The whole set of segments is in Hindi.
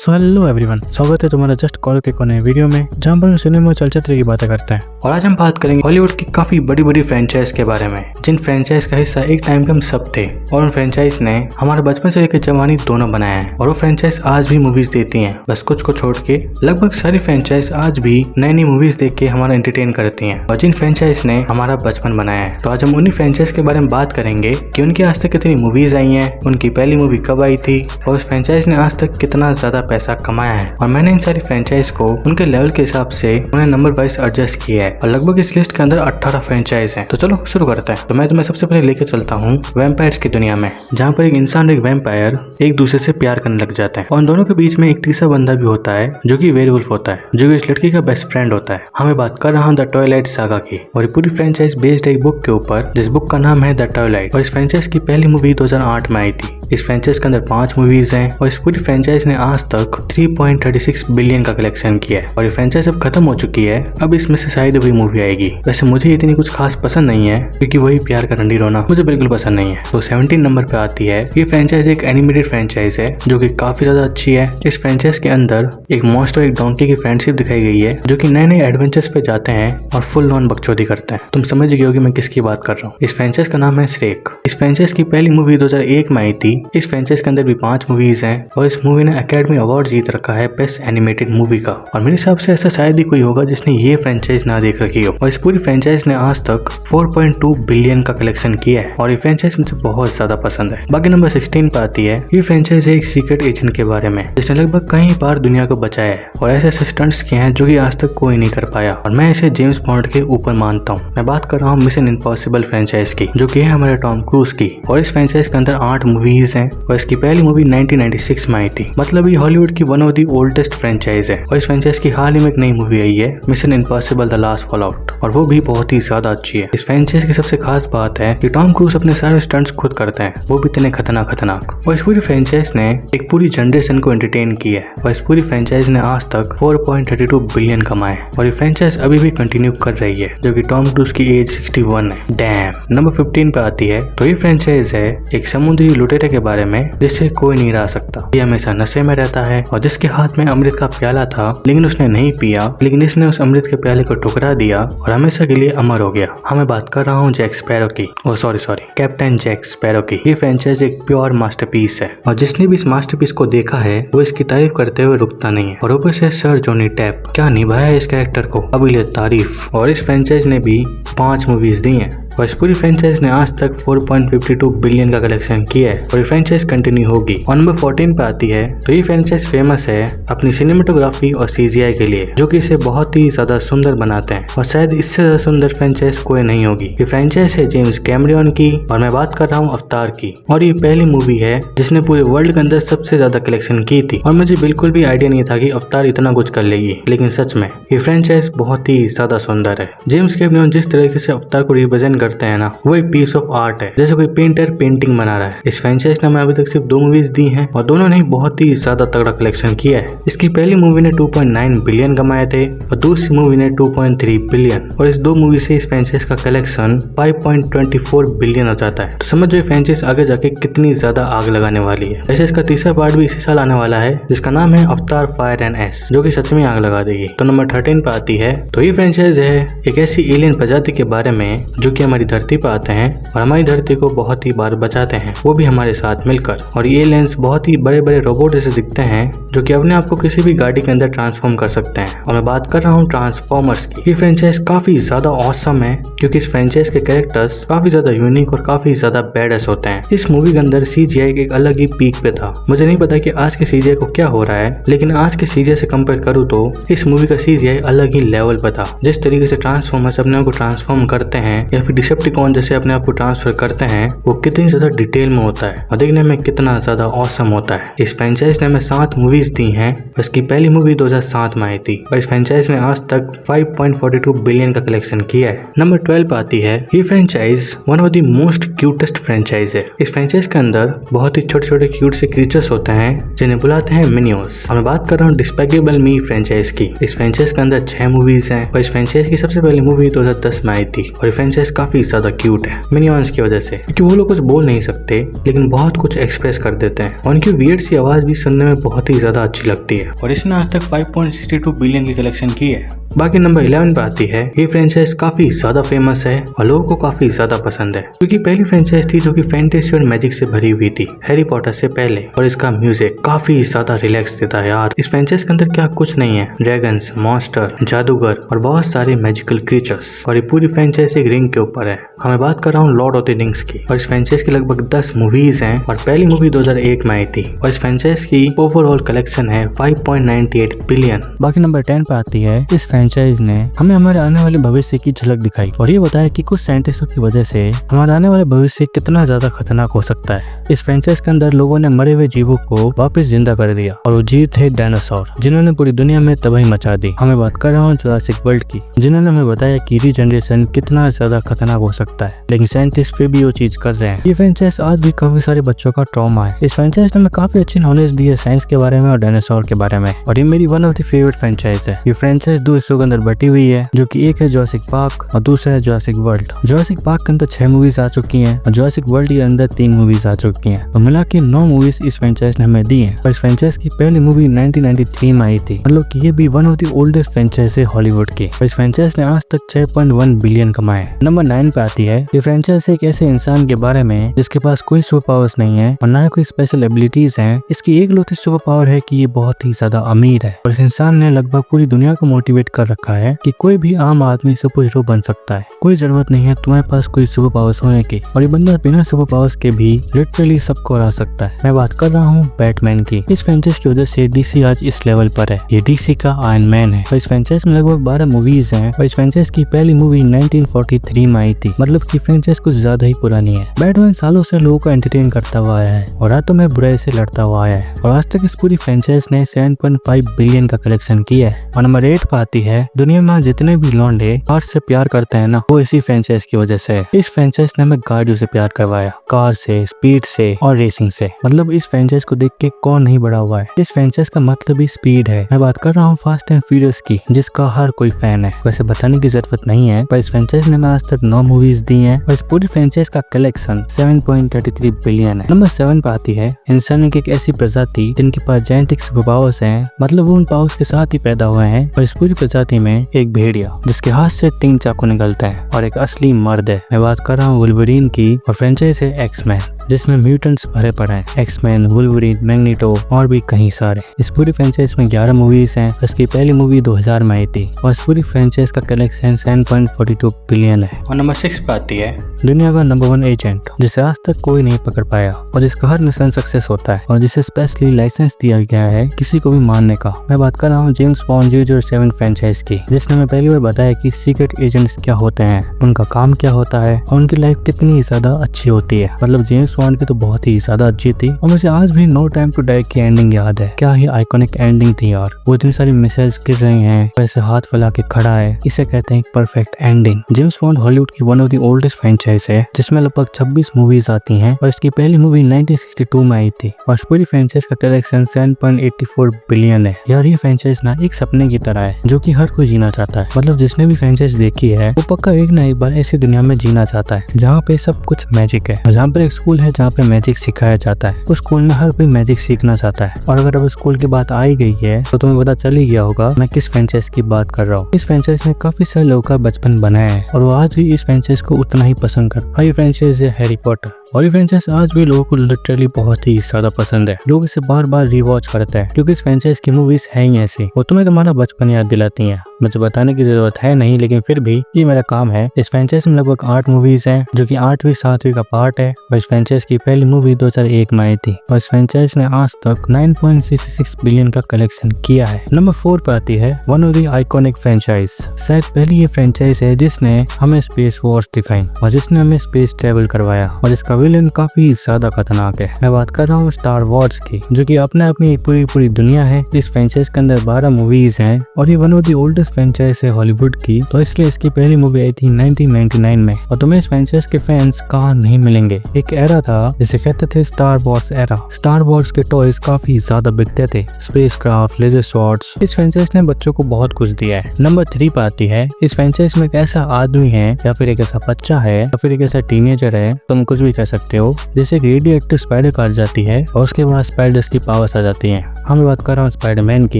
सो हेलो एवरीवन, स्वागत है तुम्हारा जस्ट कॉल के कोने वीडियो में, जहां पर हम सिनेमा और चलचित्र की बातें करते हैं। और आज हम बात करेंगे हॉलीवुड की काफी बड़ी बड़ी फ्रेंचाइज के बारे में, जिन फ्रेंचाइज का हिस्सा एक टाइम पे हम सब थे और उन फ्रेंचाइज ने हमारे बचपन से लेकर जवानी दोनों बनाया है। और वो फ्रेंचाइज आज भी मूवीज देती हैं, बस कुछ को छोड़ के लगभग सारी फ्रेंचाइज आज भी नई नई मूवीज देख के हमारा एंटरटेन करती हैं और जिन फ्रेंचाइज ने हमारा बचपन बनाया है। तो आज हम उन्हीं फ्रेंचाइज के बारे में बात करेंगे कि उनकी आज तक कितनी मूवीज आई हैं, उनकी पहली मूवी कब आई थी और उस फ्रेंचाइज ने आज तक कितना ज्यादा पैसा कमाया है। और मैंने इन सारी फ्रेंचाइज को उनके लेवल के हिसाब से उन्हें नंबर वाइज एडजस्ट किया है और लगभग इस लिस्ट के अंदर 18 फ्रेंचाइज हैं। तो चलो शुरू करते हैं। तो मैं तुम्हें सबसे पहले लेके चलता हूँ वैम्पायर्स की दुनिया में, जहाँ पर एक इंसान और एक वैम्पायर एक दूसरे से प्यार करने लग जाते हैं और उन दोनों के बीच में एक तीसरा बंदा भी होता है जो कि वेयरवुल्फ होता है, जो कि इस लड़की का बेस्ट फ्रेंड होता है। हमें बात कर रहा हूँ द ट्वाइलाइट सागा की और ये पूरी फ्रेंचाइज बेस्ड है एक बुक के ऊपर, जिस बुक का नाम है द ट्वाइलाइट। और इस फ्रेंचाइज की पहली मूवी 2008 में आई थी। इस फ्रेंचाइज के अंदर 5 मूवीज हैं और इस पूरी फ्रेंचाइज ने आज तक 3.36 बिलियन का कलेक्शन किया है और ये फ्रेंचाइज अब खत्म हो चुकी है। अब इसमें से शायद वही मूवी आएगी। वैसे मुझे इतनी कुछ खास पसंद नहीं है क्योंकि वही प्यार का रंडी रोना मुझे बिल्कुल पसंद नहीं है। तो 17 नंबर पे आती है। ये फ्रेंचाइज एक एनिमेटेड फ्रेंचाइज है जो कि काफी ज्यादा अच्छी है। इस फ्रेंचाइज के अंदर एक मॉन्स्टर और एक डोंकी की फ्रेंडशिप दिखाई गई है जो कि नए नए एडवेंचर्स पे जाते हैं और फुल नॉन बकचोदी करते हैं। तुम समझ गए होगे मैं किसकी बात कर रहा हूँ। इस फ्रेंचाइज का नाम है श्रेक। इस फ्रेंचाइज की पहली मूवी 2001 में आई थी। इस फ्रेंचाइज के अंदर भी 5 मूवीज हैं और इस मूवी ने एकेडमी अवार्ड जीत रखा है बेस्ट एनिमेटेड मूवी का। और मेरे हिसाब से ऐसा शायद ही कोई होगा जिसने ये फ्रेंचाइज ना देख रखी हो। और इस पूरी फ्रेंचाइज ने आज तक 4.2 बिलियन का कलेक्शन किया है और ये फ्रेंचाइज मुझे बहुत ज्यादा पसंद है। बाकी नंबर 16 पे आती है। ये फ्रेंचाइज है एक सीक्रेट एजेंट के बारे में जिसने लगभग कई बार दुनिया को बचाया है और ऐसे ऐसे स्टंट्स किए हैं जो कि आज तक कोई नहीं कर पाया और मैं इसे जेम्स बॉन्ड के ऊपर मानता हूँ। मैं बात कर रहा हूँ मिशन इम्पॉसिबल फ्रेंचाइज की, जो कि है हमारे टॉम क्रूज की। और इस फ्रेंचाइज के अंदर 8 मूवीज हैं और इसकी पहली मूवी 1996 में आई थी। मतलब ये हॉलीवुड की one of the oldest franchise है और इस फ्रेंचाइज की हाल ही में एक नई मूवी आई है mission impossible the last fallout और वो भी बहुत ही ज्यादा अच्छी है। इस फ्रेंचाइज की सबसे खास बात है कि टॉम क्रूज अपने सारे स्टंट्स खुद करते हैं, वो भी इतने खतरनाक। और इस पूरी फ्रेंचाइज ने एक पूरी जनरेशन को एंटरटेन किया है और इस पूरी फ्रेंचाइज ने आज तक 4.32 बिलियन कमाए और ये फ्रेंचाइज अभी भी कंटिन्यू कर रही है, जो कि टॉम क्रूज की एज 61 है। डैम। नंबर 15 पे आती है। तो ये फ्रेंचाइज है एक समुद्री लुटेरे के बारे में जिससे कोई नहीं रह सकता। ये हमेशा नशे में रहता है और जिसके हाथ में अमृत का प्याला था लेकिन उसने नहीं पिया, लेकिन इसने उस अमृत के प्याले को ठुकरा दिया और हमेशा के लिए अमर हो गया। हमें बात कर रहा हूँ जैक स्पैरो की। सॉरी कैप्टन जैक स्पैरो की। ये फ्रेंचाइज एक प्योर मास्टरपीस है और जिसने भी इस मास्टरपीस को देखा है वो इसकी तारीफ करते हुए रुकता नहीं है। और ऊपर से सर जॉनी डेप क्या निभाया इस कैरेक्टर को, अभी तारीफ। और इस फ्रेंचाइज ने भी 5 मूवीज दी हैं और इस पूरी फ्रेंचाइज ने आज तक 4.52 बिलियन का कलेक्शन किया है और ये फ्रेंचाइज कंटिन्यू होगी। और नंबर 14 पे आती है। तो ये फ्रेंचाइज फेमस है अपनी सिनेमेटोग्राफी और CGI के लिए, जो कि इसे बहुत ही ज्यादा सुंदर बनाते हैं और शायद इससे ज्यादा सुंदर फ्रेंचाइज कोई नहीं होगी। ये फ्रेंचाइज है जेम्स कैमरन की और मैं बात कर रहा हूँ अवतार की। और ये पहली मूवी है जिसने पूरे वर्ल्ड के अंदर सबसे ज्यादा कलेक्शन की थी और मुझे बिल्कुल भी आइडिया नहीं था कि अवतार इतना कुछ कर लेगी, लेकिन सच में ये फ्रेंचाइज बहुत ही ज्यादा सुंदर है। जेम्स कैमरन जिस तरीके से अवतार को रिप्रेजेंट करते हैं ना, वो एक पीस ऑफ आर्ट है, जैसे कोई पेंटर पेंटिंग बना रहा है। इस फ्रेंचाइज ने हमें अभी तक सिर्फ 2 मूवीज दी हैं और दोनों ने बहुत ही ज्यादा तगड़ा कलेक्शन किया है। इसकी पहली मूवी ने 2.9 बिलियन कमाए थे और दूसरी मूवी ने 2.3 बिलियन और इस 2 मूवी से इस फ्रेंचाइज का कलेक्शन 5.24 बिलियन हो जाता है। तो समझो ये फ्रेंचाइज आगे जाके कितनी ज्यादा आग लगाने वाली है। वैसे इसका तीसरा पार्ट भी इसी साल आने वाला है जिसका नाम है अवतार फायर एंड एस, जो कि सच में आग लगा देगी। तो नंबर 13 पे आती है। तो ये फ्रेंचाइज है एक ऐसी एलियन प्रजाति के बारे में जो कि हमारी धरती पर आते हैं और हमारी धरती को बहुत ही बार बचाते हैं, वो भी हमारे साथ मिलकर। और ये एलियंस बहुत ही बड़े बड़े रोबोट जैसे दिखते हैं जो कि अपने आप को किसी भी गाड़ी के अंदर ट्रांसफॉर्म कर सकते हैं। और मैं बात कर रहा हूँ ट्रांसफॉर्मर्स की। ये फ्रेंचाइज काफी ज्यादा ऑसम है क्योंकि इस फ्रेंचाइज के कैरेक्टर्स काफी ज्यादा यूनिक और काफी ज्यादा बैडएस होते हैं। इस मूवी के अंदर CGI एक अलग ही पीक पे था। मुझे नहीं पता कि आज के CGI को क्या हो रहा है, लेकिन आज के CGI से कंपेयर करूँ तो इस मूवी का CGI अलग ही लेवल पे था। जिस तरीके से ट्रांसफॉर्मर्स अपने आप को ट्रांसफॉर्म करते हैं या फिर डिसेप्टिकॉन जैसे अपने आप को ट्रांसफर करते हैं, वो कितनी ज्यादा डिटेल में होता है और देखने में कितना ज्यादा ऑसम होता है। इस फ्रेंचाइज ने हमें 7 मूवीज दी हैं। इसकी पहली मूवी 2007 में आई थी और इस फ्रेंचाइज ने आज तक 5.42 बिलियन का कलेक्शन किया है। नंबर 12 पे आती है। ये franchise one of the most cutest franchise है। इस फ्रेंचाइज के अंदर बहुत ही छोटे छोटे क्यूट से क्रीचर्स होते हैं जिन्हें बुलाते हैं मिनियोस। मैं बात कर रहा हूँ डिस्पेक्टेबल मी फ्रेंचाइज की। इस फ्रेंचाइज के अंदर 6 मूवीज हैं और इस फ्रेंचाइज की सबसे पहली मूवी 2010 में आई थी और ये फ्रेंचाइज काफी काफी ज्यादा क्यूट है मिनियंस की वजह से, क्योंकि वो लोग कुछ बोल नहीं सकते लेकिन बहुत कुछ एक्सप्रेस कर देते हैं और उनकी वियर्ड सी आवाज भी सुनने में बहुत ही ज्यादा अच्छी लगती है और इसने आज तक 5.62 बिलियन की कलेक्शन की है। बाकी नंबर 11 पे आती है, ये फ्रेंचाइज काफी ज्यादा फेमस है और लोगों को काफी ज्यादा पसंद है क्योंकि पहली फ्रेंचाइज थी जो कि फैंटेसी और मैजिक से भरी हुई थी, हैरी पॉटर से पहले, और इसका म्यूजिक काफी ज्यादा रिलैक्स देता है यार। इस फ्रेंचाइज के अंदर क्या कुछ नहीं है, ड्रैगन्स, मॉन्स्टर, जादूगर और बहुत सारे मैजिकल क्रीचर्स, और ये पूरी फ्रेंचाइज एक रिंग के ऊपर है। हमें बात कर रहा हूँ लॉर्ड ऑफ द रिंग्स की, और इस फ्रेंचाइज की लगभग 10 मूवीज हैं और पहली मूवी 2001 में आई थी और इस फ्रेंचाइज की ओवरऑल कलेक्शन है 5.98 बिलियन। बाकी नंबर 10 पे आती है, इस फ्रेंचाइज ने हमें हमारे आने वाले भविष्य की झलक दिखाई और ये बताया कि कुछ साइंटिस्टों की वजह से हमारा आने वाले भविष्य कितना ज्यादा खतरनाक हो सकता है। इस फ्रेंचाइज के अंदर लोगों ने मरे हुए जीवों को वापस जिंदा कर दिया और वो जीव थे डायनासोर, जिन्होंने पूरी दुनिया में तबाही मचा दी। हमें बात कर रहा हूँ जुरासिक वर्ल्ड की, जिन्होंने हमें बताया कि रीजनरेशन कितना ज्यादा खतरनाक हो सकता है, लेकिन साइंटिस्ट फिर भी वो चीज कर रहे हैं। ये फ्रेंचाइज आज भी काफी सारे बच्चों का ट्रॉमा है। इस फ्रेंचाइज ने हमें काफी अच्छी नॉलेज दी है साइंस के बारे में और डायनासोर के बारे में, और ये मेरी one of the favourite franchise है। ये फ्रेंचाइज दो हिस्सों के अंदर बटी हुई है, जो कि एक है जुरासिक पार्क और दूसरा है जुरासिक वर्ल्ड। जुरासिक पार्क के अंदर 6 मूवीज आ चुकी हैं और जुरासिक वर्ल्ड के अंदर 3 मूवीज आ चुकी हैं, तो मिला के 9 मूवीज इस फ्रेंचाइज ने हमें दी है। और इस फ्रेंचाइज की पहली मूवी 1993 में आई थी, मतलब कि ये भी one of the oldest franchise है हॉलीवुड की, और इस फ्रेंचाइज ने आज तक 6.1 बिलियन कमाए। नंबर 9 पे आती है, ये फ्रेंचाइज एक ऐसे इंसान के बारे में जिसके पास कोई सुपर पावर्स नहीं है और ना कोई स्पेशल एबिलिटीज हैं। इसकी एक लौती सुपर पावर है कि ये बहुत ही ज्यादा अमीर है और इस इंसान ने लगभग पूरी दुनिया को मोटिवेट कर रखा है कि कोई भी आम आदमी सुपर हीरो बन सकता है, कोई जरूरत नहीं है तुम्हारे पास कोई सुपर पावर्स होने की, और ये बंदा बिना सुपर पावर्स के भी लिटरली सबको हरा सकता है। मैं बात कर रहा हूँ बैटमैन की। इस फ्रेंचाइज की वजह से डीसी आज इस लेवल पर है, ये डीसी का आयरन मैन है और इस फ्रेंचाइज में लगभग 12 मूवीज हैं और इस फ्रेंचाइज की पहली मूवी 1943 में आई थी, मतलब की फ्रेंचाइज कुछ ज्यादा ही पुरानी है। बैटमैन सालों से लोगों को एंटरटेन करता हुआ आया है और रातों में बुराई से लड़ता हुआ आया है और आज तक इस पूरी फ्रेंचाइज ने 7.5 बिलियन का कलेक्शन किया है। और नंबर 8 पर आती है, दुनिया में जितने भी लौंडे कार से प्यार करते हैं ना, वो इसी फ्रेंचाइज की वजह से है। इस फ्रेंचाइज ने हमें गाड़ियों से प्यार करवाया, कार से, स्पीड से और रेसिंग से, मतलब इस फ्रेंचाइज को देख के कौन नहीं बड़ा हुआ है। इस फ्रेंचाइज का मतलब ही स्पीड है। मैं बात कर रहा हूँ फास्ट एंड फ्यूरियस की, जिसका हर कोई फैन है, वैसे बताने की जरूरत नहीं है, पर इस फ्रेंचाइज ने आज तक 9 मूवीज दी हैं और इस पूरी फ्रेंचाइज का कलेक्शन 7.33 बिलियन है। नंबर 7 पर आती है, इंसान की एक ऐसी प्रजाति जिनके पास जेनेटिक सुपर पावर्स हैं, मतलब वो उन पावर्स के साथ ही पैदा हुए हैं, और इस पूरी प्रजाति में एक भेड़िया जिसके हाथ से 3 चाकू निकलते हैं और एक असली मर्द है। मैं बात कर रहा हूँ वुल्वरीन की और फ्रेंचाइज है एक्स-मैन, जिसमें म्यूटेंट्स भरे पड़े हैं, एक्स-मैन, वुल्वरीन, मैग्नेटो और भी कहीं सारे। इस पूरी फ्रेंचाइज में 11 मूवीज हैं। इसकी पहली मूवी 2000 में आई थी और इस पूरी फ्रेंचाइज का कलेक्शन 7.42 बिलियन है। और नंबर 6 पे आती है, दुनिया का नंबर 1 एजेंट जिसे आज तक कोई नहीं पकड़ पाया और जिसका हर मिशन सक्सेस होता है और जिसे स्पेशली लाइसेंस दिया गया है किसी को भी मारने का। मैं बात कर रहा हूँ जेम्स बॉन्ड 007 फ्रेंचाइज की, जिसने हमें पहली बार बताया कि सीक्रेट एजेंट्स क्या होते हैं, उनका काम क्या होता है और उनकी लाइफ कितनी ज्यादा अच्छी होती है। मतलब जेम्स बॉन्ड की तो बहुत ही ज्यादा अच्छी थी और मुझे आज भी नो टाइम टू डाई की एंडिंग याद है। क्या ही आइकॉनिक एंडिंग थी यार, वो इतनी सारी मिसाइल्स गिर रही हैं, वैसे हाथ फैला के खड़ा है, इसे कहते हैं perfect ending. James Bond Hollywood की one of the oldest franchise है, जिसमें लगभग 26 मूवीज आती हैं और इसकी पहली मूवी 1962 में आई थी और इस पूरी फ्रेंचाइज का कलेक्शन 7.84 बिलियन है। यार ये फ्रेंचाइज ना एक सपने की तरह है जो कि हर कोई जीना चाहता है। मतलब जिसने भी फ्रेंचाइज देखी है वो पक्का एक ना एक बार ऐसी दुनिया में जीना चाहता है जहाँ पे सब कुछ मैजिक है, जहाँ पर एक स्कूल है जहाँ पे मैजिक सिखाया जाता है। उस स्कूल में हर कोई मैजिक सीखना चाहता है। और अगर अब स्कूल की बात आई गई है तो तुम्हें पता चल ही गया होगा मैं किस फ्रेंचाइज की बात कर रहा हूँ। इस फ्रेंचाइज ने काफी सारे लोगों का बचपन बनाया है और वो आज भी इस फ्रेंचाइज को उतना ही पसंद कर। ये फ्रेंचाइज है हैरी पॉटर और ये फ्रेंचाइज आज भी लोगों को लिटरली बहुत ही ज्यादा पसंद है। लोग इसे बार बार रिवॉच करते हैं क्योंकि इस फ्रेंचाइज की मूवीज है ही ऐसी, वो तुम्हें तुम्हारा बचपन याद दिलाती हैं। मुझे बताने की जरूरत है नहीं, लेकिन फिर भी ये मेरा काम है। इस फ्रेंचाइज में लगभग 8 मूवीज हैं जो कि 8वीं 7वीं का पार्ट है और इस फ्रेंचाइज की पहली मूवी 2001 में आई थी और इस फ्रेंचाइज ने आज तक 9.66 बिलियन का कलेक्शन किया है। नंबर 4 पर आती है one of the iconic franchise, शायद पहली ये फ्रेंचाइज है जिसने हमें स्पेस वॉर्स दिखाई और जिसने हमें स्पेस ट्रेवल करवाया और जिसका विलेन काफी ज्यादा खतरनाक है। मैं बात कर रहा हूँ स्टार वॉर्स की, जो कि अपने अपनी एक पूरी दुनिया है। इस फ्रेंचाइज के अंदर 12 मूवीज हैं और ये one of the oldest franchise है हॉलीवुड की, तो इसलिए इसकी पहली मूवी आई थी 1999 में और तुम्हें इस फ्रेंचाइज के फैंस कहाँ नहीं मिलेंगे। एक एरा था जिसे कहते थे star Wars era. Star Wars के टॉयज काफी ज्यादा बिकते थे, स्पेस क्राफ्ट, लेजर शॉट्स। इस फ्रेंचाइज ने बच्चों को बहुत कुछ दिया है। नंबर 3 पर आती है, इस फ्रेंचाइज में एक ऐसा आदमी है या फिर एक ऐसा बच्चा है या फिर एक ऐसा टीनेजर है, तुम कुछ भी कह सकते हो, जैसे एक रेडियो एक्टिव स्पाइडर काट जाती है और उसके बाद स्पाइडर्स की पावर्स आ जाती है। हम बात कर रहा हूँ स्पाइडरमैन की।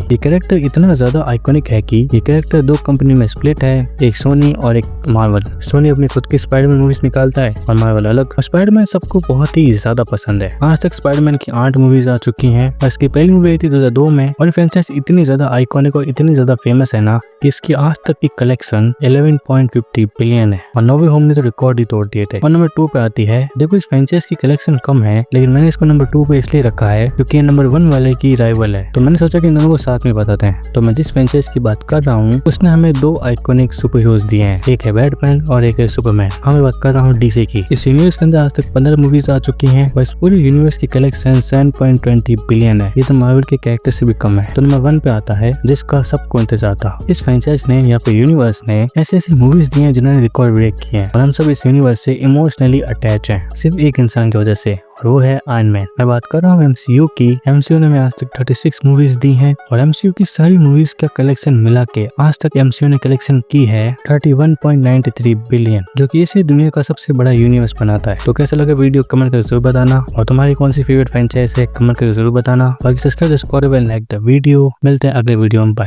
ये कैरेक्टर इतना ज्यादा आइकॉनिक है कि ये कैरेक्टर 2 कंपनी में स्प्लिट है, एक सोनी और एक मार्वल। सोनी अपनी खुद की स्पाइडरमैन मूवीज निकालता है और मार्वल अलग। स्पाइडरमैन सबको बहुत ही ज्यादा पसंद है। आज तक स्पाइडरमैन की 8 मूवीज आ चुकी हैं। इसकी पहली मूवी आई थी 2002 में और फ्रेंचाइज इतनी ज्यादा आइकॉनिक और इतनी ज्यादा फेमस है ना कि इसकी आज तक की कलेक्शन 11.50 बिलियन है और नोवे होम ने तो रिकॉर्ड ही तोड़ दिए थे। और नंबर 2 पे आती है, देखो इस फ्रेंचाइज की कलेक्शन कम है लेकिन मैंने इसको नंबर 2 पे इसलिए रखा है क्योंकि ये नंबर 1 वाले की राइवल है, तो मैंने सोचा कि दोनों को साथ में बताते हैं। तो मैं जिस फ्रेंचाइज की बात कर रहा हूँ उसने हमें 2 आइकॉनिक सुपर हीरोज दिए हैं, एक है बैटमैन और एक है सुपरमैन। मैं बात कर रहा हूँ डीसी की। इस यूनिवर्स के अंदर आज तक 15 मूवीज आ चुकी हैं और इस पूरी यूनिवर्स की कलेक्शन 7.20 बिलियन है। ये तो मार्वल के कैरेक्टर से भी कम है। तो नंबर 1 पे आता है जिसका सबको इंतजार था। इस फ्रेंचाइज ने या फिर यूनिवर्स ने ऐसी मूवीज दी हैं जिन्होंने रिकॉर्ड ब्रेक किए हैं और हम सब इस यूनिवर्स से इमोशनली अटैच हैं, सिर्फ एक इंसान की वजह से, और वो है आयरन मैन। मैं बात कर रहा हूँ एमसीयू की। एमसीयू ने हमें आज तक 36 मूवीज दी हैं और एमसीयू की सारी मूवीज का कलेक्शन मिला के आज तक एमसीयू ने कलेक्शन की है 31.93 बिलियन, जो कि इसे दुनिया का सबसे बड़ा यूनिवर्स बनाता है। तो कैसा लगा वीडियो कमेंट करके जरूर बताना और तुम्हारी कौन सी फेवरेट फ्रेंचाइज है कमेंट करके जरूर बताना। बाकी सब्सक्राइब, लाइक द वीडियो। मिलते हैं अगले वीडियो में, बाय।